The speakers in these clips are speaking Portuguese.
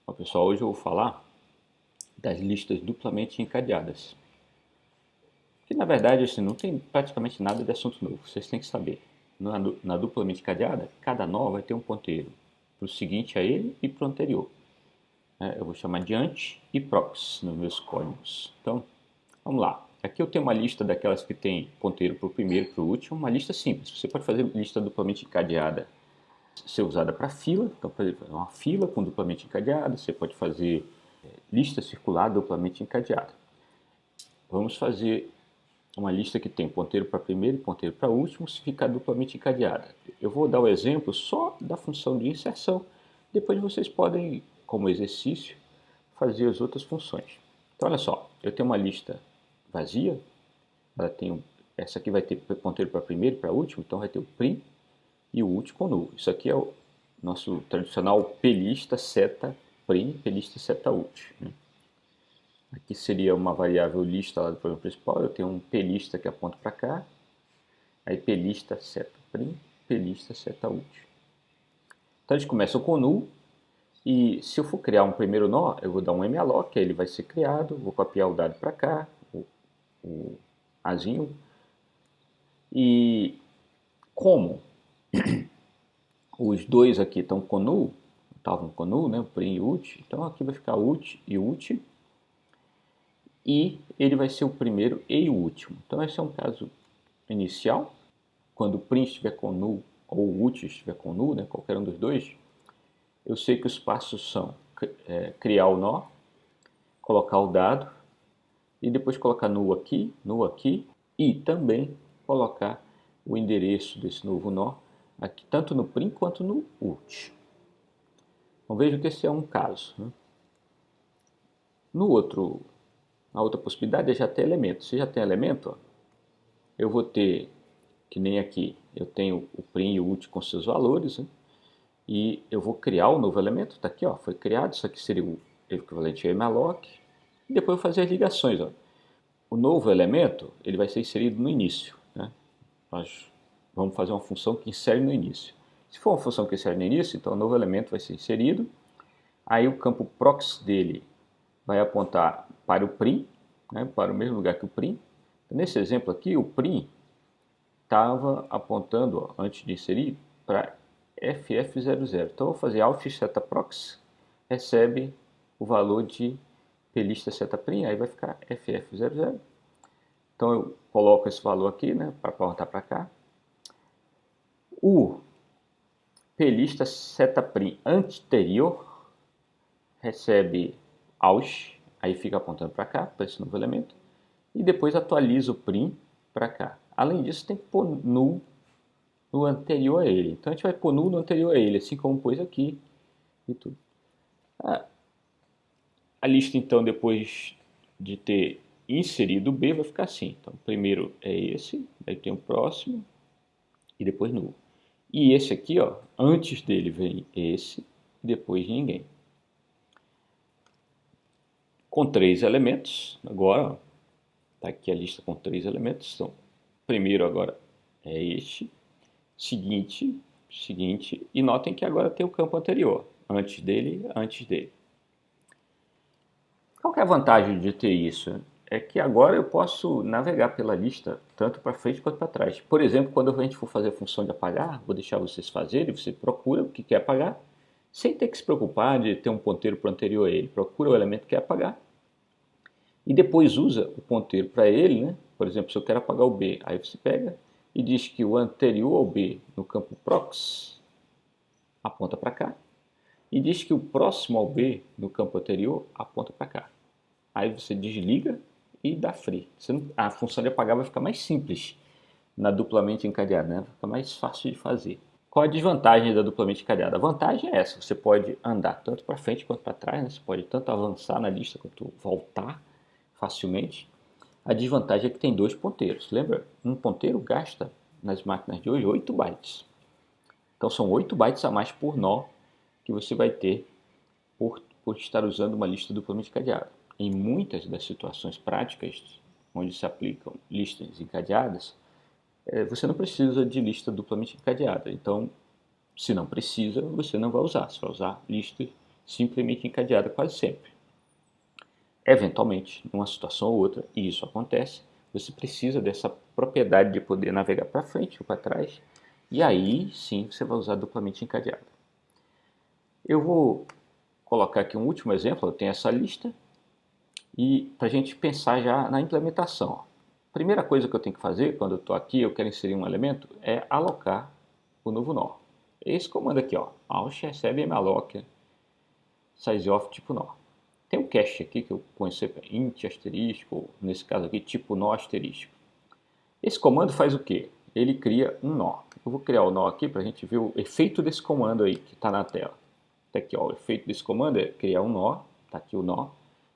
Bom, pessoal, hoje eu vou falar das listas duplamente encadeadas. Que na verdade assim, não tem praticamente nada de assunto novo, vocês têm que saber. Na duplamente encadeada, cada nó vai ter um ponteiro para o seguinte a ele e para o anterior. Eu vou chamar de anti e prox nos meus códigos. Então, vamos lá. Aqui eu tenho uma lista daquelas que tem ponteiro para o primeiro e para o último, uma lista simples. Você pode fazer lista duplamente encadeada ser usada para fila, então, por exemplo, uma fila com duplamente encadeada, você pode fazer lista circular duplamente encadeada. Vamos fazer uma lista que tem ponteiro para primeiro e ponteiro para último, se ficar duplamente encadeada. Eu vou dar o exemplo só da função de inserção, depois vocês podem, como exercício, fazer as outras funções. Então, olha só, eu tenho uma lista vazia, essa aqui vai ter ponteiro para primeiro e para último, então vai ter o prim e o último com null. Isso aqui é o nosso tradicional plista seta prim, plista seta ult. Aqui seria uma variável lista lá do programa principal. Eu tenho um plista que aponta para cá. Aí plista seta prim, plista seta ult. Então eles começam com null. E se eu for criar um primeiro nó, eu vou dar um malloc, aí ele vai ser criado. Vou copiar o dado para cá, o azinho. E como os dois aqui estão com null, estavam com null, né, o prim e o ult, então aqui vai ficar ult e ult. E ele vai ser o primeiro e o último. Então esse é um caso inicial, quando o prim estiver com null ou o ult estiver com null, né, qualquer um dos dois, eu sei que os passos são criar o nó, colocar o dado e depois colocar null aqui e também colocar o endereço desse novo nó aqui, tanto no prim quanto no ult. Então veja que esse é um caso. Né? A outra possibilidade é já ter elemento. Se já tem elemento, ó, eu vou ter, que nem aqui, eu tenho o prim e o ult com seus valores, né? E eu vou criar um novo elemento, está aqui, ó, foi criado, isso aqui seria o equivalente a malloc, e depois eu vou fazer as ligações. Ó. O novo elemento ele vai ser inserido no início. Né? Nós vamos fazer uma função que insere no início. Se for uma função que insere no início, então o novo elemento vai ser inserido, aí o campo prox dele vai apontar para o prim, né, para o mesmo lugar que o prim. Nesse exemplo aqui, o prim estava apontando, ó, antes de inserir, para FF00. Então, eu vou fazer alt seta prox, recebe o valor de plista seta prim, aí vai ficar FF00. Então, eu coloco esse valor aqui, né, para apontar para cá. O plista seta prim anterior recebe aus, aí fica apontando para cá, para esse novo elemento, e depois atualiza o prim para cá. Além disso, tem que pôr null no anterior a ele. Então a gente vai pôr null no anterior a ele, assim como pôs aqui e tudo. A lista, então, depois de ter inserido o B, vai ficar assim. Então, primeiro é esse, aí tem o próximo e depois null. E esse aqui, ó, antes dele vem esse e depois ninguém. Com 3 elementos, agora, está aqui a lista com 3 elementos. Então, primeiro agora é este, seguinte, e notem que agora tem o campo anterior, antes dele. Qual que é a vantagem de ter isso? É que agora eu posso navegar pela lista tanto para frente quanto para trás. Por exemplo, quando a gente for fazer a função de apagar, vou deixar vocês fazerem, você procura o que quer apagar, sem ter que se preocupar de ter um ponteiro para o anterior a ele. Procura o elemento que quer apagar e depois usa o ponteiro para ele, né? Por exemplo, se eu quero apagar o B, aí você pega e diz que o anterior ao B no campo prox aponta para cá e diz que o próximo ao B no campo anterior aponta para cá. Aí você desliga e dá free. A função de apagar vai ficar mais simples na duplamente encadeada, né? Vai ficar mais fácil de fazer. Qual a desvantagem da duplamente encadeada? A vantagem é essa, você pode andar tanto para frente quanto para trás, né? Você pode tanto avançar na lista quanto voltar facilmente. A desvantagem é que tem dois ponteiros. Lembra? Um ponteiro gasta, nas máquinas de hoje, 8 bytes. Então são 8 bytes a mais por nó que você vai ter por estar usando uma lista duplamente encadeada. Em muitas das situações práticas onde se aplicam listas encadeadas, você não precisa de lista duplamente encadeada. Então, se não precisa, você não vai usar. Você vai usar lista simplesmente encadeada quase sempre. Eventualmente, numa situação ou outra, e isso acontece, você precisa dessa propriedade de poder navegar para frente ou para trás, e aí sim você vai usar duplamente encadeada. Eu vou colocar aqui um último exemplo, eu tenho essa lista, e para a gente pensar já na implementação. Primeira coisa que eu tenho que fazer quando eu estou aqui, eu quero inserir um elemento, é alocar o novo nó. Esse comando aqui, ó, Alt recebe malloc sizeof tipo nó. Tem um cache aqui que eu ponho sempre int asterisco, ou nesse caso aqui tipo nó asterisco. Esse comando faz o quê? Ele cria um nó. Eu vou criar o nó aqui para a gente ver o efeito desse comando aí que está na tela. Tá aqui, ó, o efeito desse comando é criar um nó, tá aqui o nó.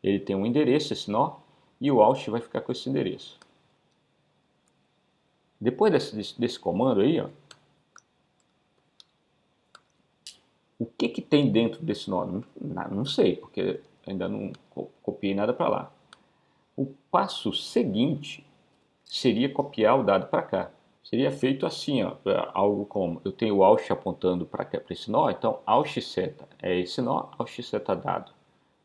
Ele tem um endereço, esse nó, e o Alt vai ficar com esse endereço. Depois desse comando aí, ó, o que tem dentro desse nó? Não sei, porque ainda não copiei nada para lá. O passo seguinte seria copiar o dado para cá. Seria feito assim, ó, algo como, eu tenho o Alt apontando para esse nó, então Alt seta é esse nó, Alt seta dado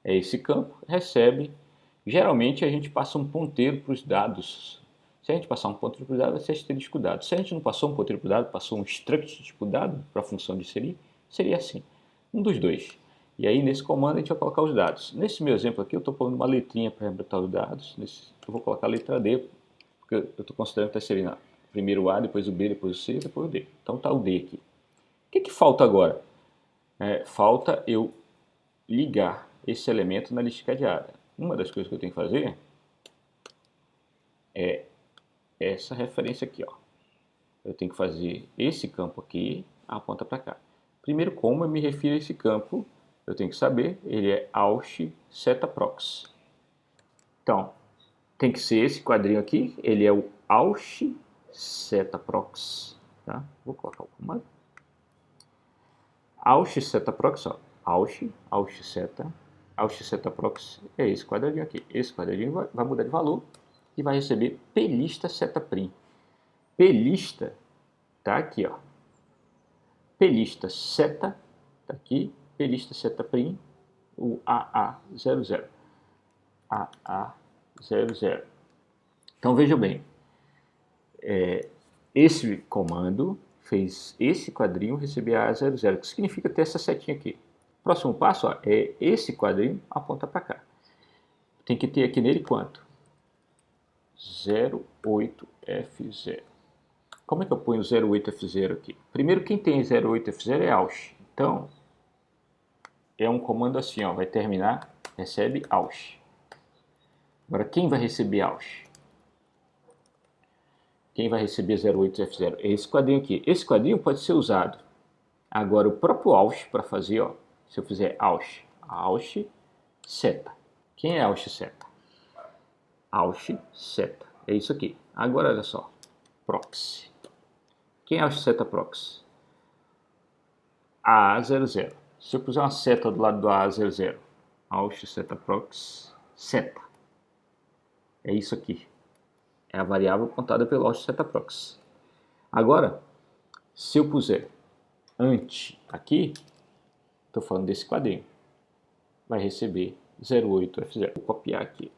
é esse campo, recebe. Geralmente a gente passa um ponteiro para os dados. Se a gente passar um ponteiro para o dado, vai ser asterisco dado. Se a gente não passou um ponteiro para o dado, passou um struct tipo dado para a função de inserir, seria assim, um dos dois. E aí nesse comando a gente vai colocar os dados. Nesse meu exemplo aqui eu estou pondo uma letrinha para botar os dados. Eu vou colocar a letra D, porque eu estou considerando que está inserindo primeiro o A, depois o B, depois o C, depois o D. Então está o D aqui. O que falta agora? Falta eu ligar esse elemento na lista cadeada. Uma das coisas que eu tenho que fazer é essa referência aqui, ó. Eu tenho que fazer esse campo aqui, aponta para cá. Primeiro, como eu me refiro a esse campo, eu tenho que saber, ele é Alt seta prox. Então, tem que ser esse quadrinho aqui, ele é o Alt seta prox, tá? Vou colocar o comando. Alt seta prox, ó. Alt seta prox é esse quadradinho aqui. Esse quadradinho vai mudar de valor e vai receber plista seta prim. Plista tá aqui, ó. Plista seta tá aqui. Plista seta prim, o AA00. AA00. Então veja bem, esse comando fez esse quadrinho receber AA00, que significa ter essa setinha aqui. Próximo passo, ó, é esse quadrinho aponta para cá. Tem que ter aqui nele quanto? 08F0. Como é que eu ponho 08F0 aqui? Primeiro, quem tem 08F0 é Alt. Então, é um comando assim, ó, vai terminar, recebe Alt. Agora, quem vai receber Alt? Quem vai receber 08F0? É esse quadrinho aqui. Esse quadrinho pode ser usado. Agora, o próprio Alt para fazer, ó, se eu fizer Alt seta. Quem é Alt seta? Alt seta. É isso aqui. Agora, olha só. Proxy. Quem é Alt seta proxy? AA00. Se eu puser uma seta do lado do AA00, Alt seta proxy, seta. É isso aqui. É a variável apontada pelo Alt seta proxy. Agora, se eu puser ant aqui, estou falando desse quadrinho, vai receber 08F0. Vou copiar aqui.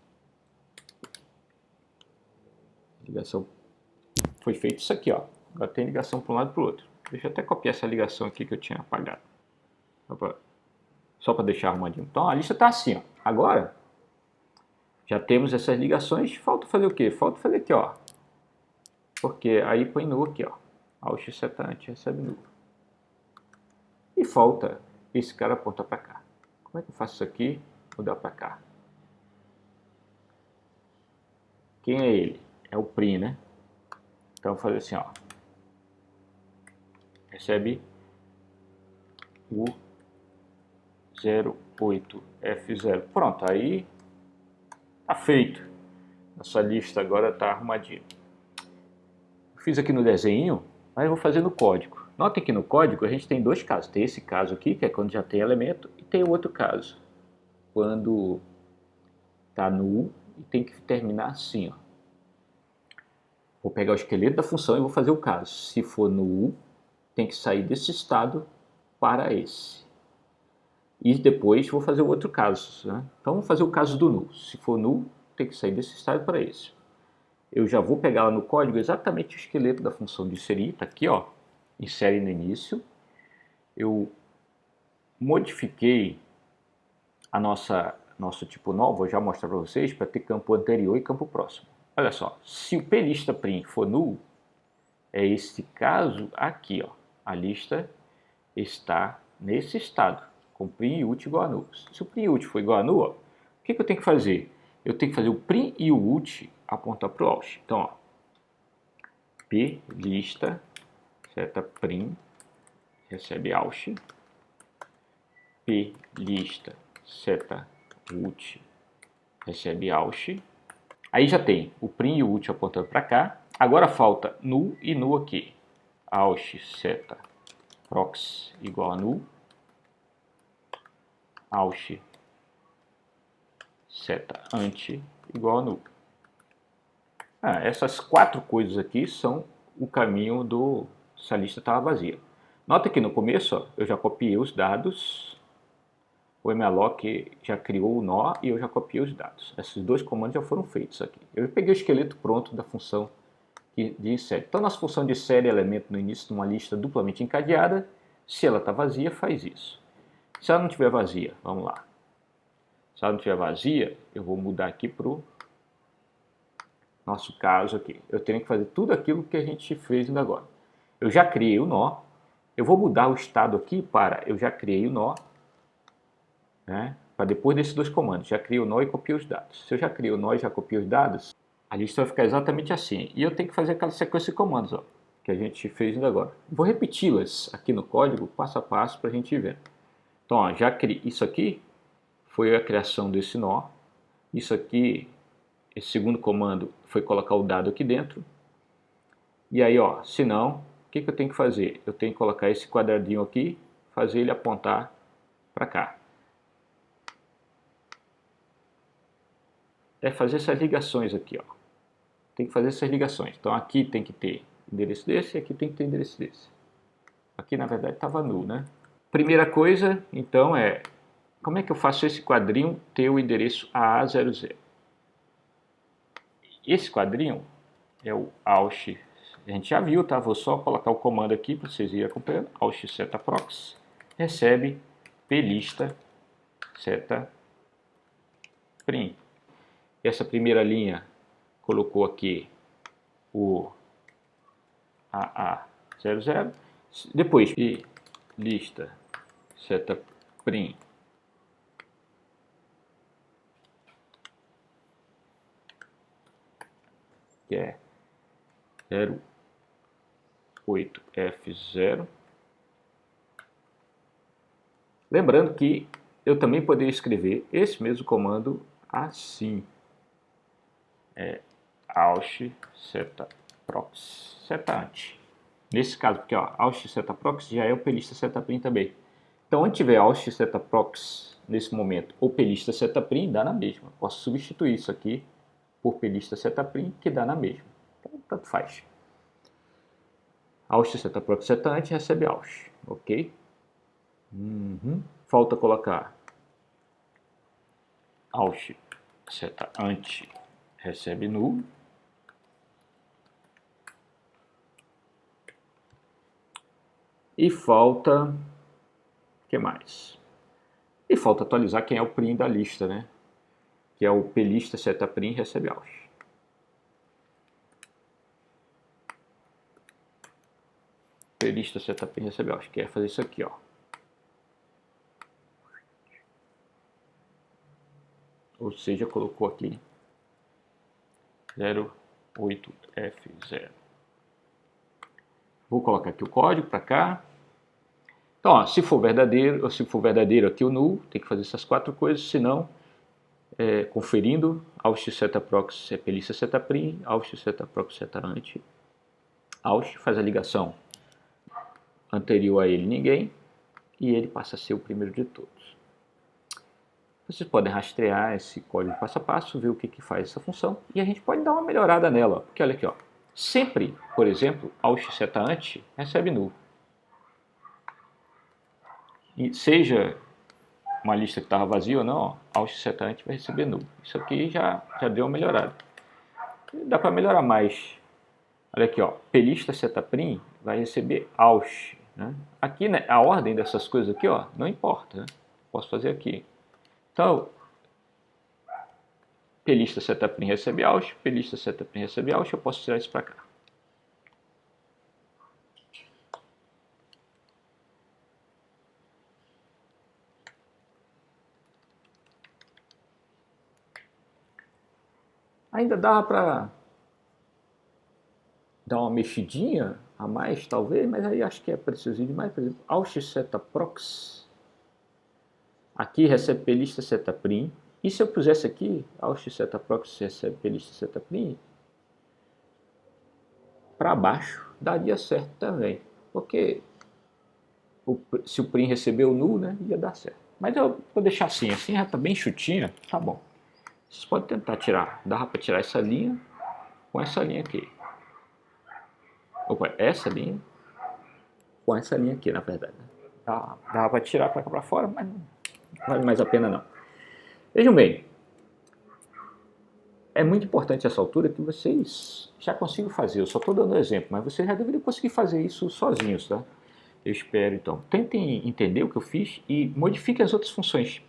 Ligação. Foi feito isso aqui, ó. Agora tem ligação para um lado e para o outro. Deixa eu até copiar essa ligação aqui que eu tinha apagado. Só para deixar arrumadinho. Então a lista está assim, ó. Agora, já temos essas ligações. Falta fazer o quê? Falta fazer aqui, ó. Porque aí põe nu aqui, ó. Alt seta ant recebe nu. E falta esse cara aponta para cá. Como é que eu faço isso aqui? Mudar para cá. Quem é ele? É o prim, né? Então vou fazer assim, ó. Recebe o 08F0. Pronto, aí tá feito. Nossa lista agora tá arrumadinha. Fiz aqui no desenho, mas eu vou fazer no código. Notem que no código a gente tem dois casos. Tem esse caso aqui, que é quando já tem elemento, e tem o outro caso, quando tá null e tem que terminar assim, ó. Vou pegar o esqueleto da função e vou fazer o caso. Se for null, tem que sair desse estado para esse. E depois vou fazer o outro caso, né? Então vamos fazer o caso do null. Se for null, tem que sair desse estado para esse. Eu já vou pegar lá no código exatamente o esqueleto da função de inserir, está aqui, ó, insere no início. Eu modifiquei a nosso tipo null, vou já mostrar para vocês, para ter campo anterior e campo próximo. Olha só, se o plist.prim for null, é este caso aqui, ó. A lista está nesse estado, com prim e ult igual a null. Se o prim e ult for igual a null, ó, o que eu tenho que fazer? Eu tenho que fazer o prim e o ult apontar para o out. Então, ó, p lista seta prim recebe out, p lista seta ult recebe out. Aí já tem o prim e o ult apontando para cá. Agora falta null e null aqui. Out seta prox igual a null. Out seta ante igual a null. Essas quatro coisas aqui são o caminho se a lista estava vazia. Nota que no começo, ó, eu já copiei os dados, o malloc já criou o nó e eu já copiei os dados. Esses dois comandos já foram feitos aqui. Eu peguei o esqueleto pronto da função de insere. Então, nossa função de insere elemento no início de uma lista duplamente encadeada. Se ela está vazia, faz isso. Se ela não estiver vazia, vamos lá. Se ela não estiver vazia, eu vou mudar aqui para o nosso caso aqui. Eu tenho que fazer tudo aquilo que a gente fez ainda agora. Eu já criei o nó. Eu vou mudar o estado aqui para eu já criei o nó, né? Para depois desses dois comandos. Já criei o nó e copiei os dados. Se eu já criei o nó e já copiei os dados, a lista vai ficar exatamente assim. E eu tenho que fazer aquela sequência de comandos, ó, que a gente fez ainda agora. Vou repeti-las aqui no código, passo a passo, para a gente ir vendo. Então, ó, já criei isso aqui, foi a criação desse nó. Isso aqui, esse segundo comando, foi colocar o dado aqui dentro. E aí, ó, se não, o que eu tenho que fazer? Eu tenho que colocar esse quadradinho aqui, fazer ele apontar para cá. É fazer essas ligações aqui, ó. Tem que fazer essas ligações. Então aqui tem que ter endereço desse e aqui tem que ter endereço desse. Aqui na verdade estava null, né? Primeira coisa, então, é como é que eu faço esse quadrinho ter o endereço AA00? Esse quadrinho é o out. A gente já viu, tá? Vou só colocar o comando aqui para vocês irem acompanhando. Out seta prox recebe plista seta prim. Essa primeira linha colocou aqui o AA00. Depois, lista seta prim que é 08F0. Lembrando que eu também poderia escrever esse mesmo comando assim. Out seta prox seta ante. Nesse caso, porque ó, out seta prox já é o plista seta prim também. Então, onde tiver out seta prox nesse momento ou plista seta prim, dá na mesma. Posso substituir isso aqui por plista seta prim, que dá na mesma. Então, tanto faz. Out seta prox seta ante recebe out, ok? Falta colocar out seta ante recebe null. E falta, o que mais? E falta atualizar quem é o prim da lista, né? Que é o plista seta prim recebe out. Plista seta prim recebe out, que é fazer isso aqui, ó. Ou seja, colocou aqui 08F0. Vou colocar aqui o código para cá. Então, ó, se for verdadeiro, ou se for verdadeiro aqui o null, tem que fazer essas quatro coisas, senão, conferindo, out seta prox é plista seta prim, out seta prox seta ante, out faz a ligação anterior a ele ninguém, e ele passa a ser o primeiro de todos. Vocês podem rastrear esse código passo a passo, ver o que faz essa função, e a gente pode dar uma melhorada nela, ó, porque olha aqui, ó, sempre, por exemplo, out seta ante recebe null. E seja uma lista que estava vazia ou não, ó, alt seta int vai receber null. Isso aqui já deu uma melhorada. Dá para melhorar mais. Olha aqui, ó, plista setaprim vai receber alt. Né? Aqui, né, a ordem dessas coisas aqui, ó, não importa. Né? Posso fazer aqui. Então, plista setaprim recebe alt, plista setaprim recebe alt, eu posso tirar isso para cá. Ainda dá para dar uma mexidinha a mais, talvez, mas aí acho que é preciso demais. Por exemplo, alt seta prox. Aqui recebe plista setaprim. E se eu pusesse aqui, alt seta prox recebe plista setaprim, para baixo daria certo também. Porque se o prim recebeu null, né, ia dar certo. Mas eu vou deixar assim já está bem chutinha, tá bom. Vocês podem tentar tirar, dá para tirar essa linha com essa linha aqui. Opa, essa linha com essa linha aqui, na verdade. Dá para tirar para cá para fora, mas não vale mais a pena não. Vejam bem, é muito importante essa altura que vocês já consigam fazer. Eu só estou dando exemplo, mas vocês já deveriam conseguir fazer isso sozinhos, tá? Eu espero, então. Tentem entender o que eu fiz e modifiquem as outras funções.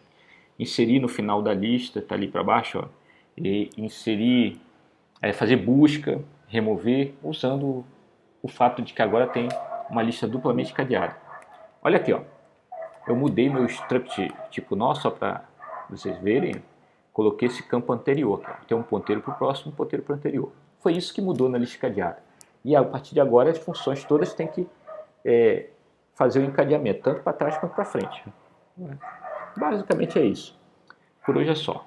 Inserir no final da lista, está ali para baixo, ó, e inserir, fazer busca, remover, usando o fato de que agora tem uma lista duplamente cadeada. Olha aqui, ó. Eu mudei meu struct tipo nó, só para vocês verem. Coloquei esse campo anterior, ó. Tem um ponteiro para o próximo, um ponteiro para o anterior. Foi isso que mudou na lista cadeada. E a partir de agora as funções todas têm que fazer o encadeamento, tanto para trás quanto para frente. Basicamente é isso. Por hoje é só.